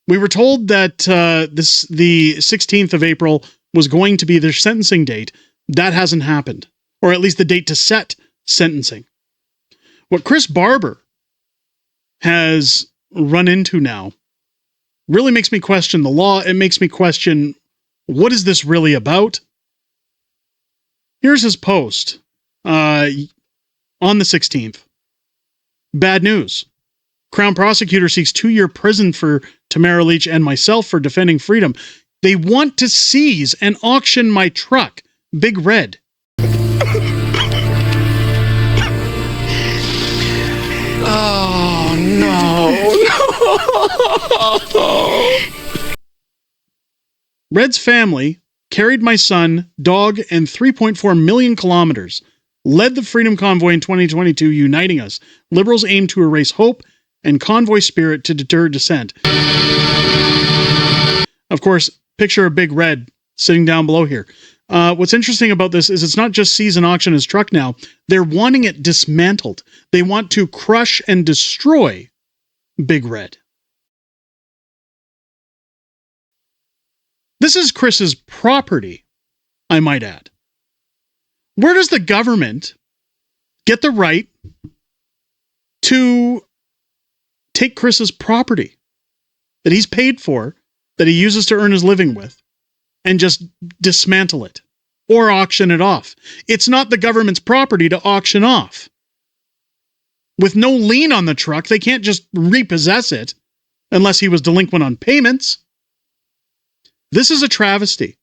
We were told that the 16th of April was going to be their sentencing date. That hasn't happened, or at least the date to set sentencing. What Chris Barber has run into now really makes me question the law. It makes me question, what is this really about? Here's his post on the 16th. Bad news. Crown prosecutor seeks 2-year prison for Tamara Leach and myself for defending freedom. They want to seize and auction my truck, Big Red. Oh, no. Red's family carried my son, dog, and 3.4 million kilometers, led the Freedom Convoy in 2022, uniting us. Liberals aim to erase hope and convoy spirit to deter dissent. Of course, picture of Big Red sitting down below here. What's interesting about this is it's not just seize and auction his truck now. They're wanting it dismantled. They want to crush and destroy Big Red. This is Chris's property, I might add. Where does the government get the right to take Chris's property that he's paid for, that he uses to earn his living with, and just dismantle it or auction it off? It's not the government's property to auction off. With no lien on the truck, they can't just repossess it unless he was delinquent on payments. This is a travesty.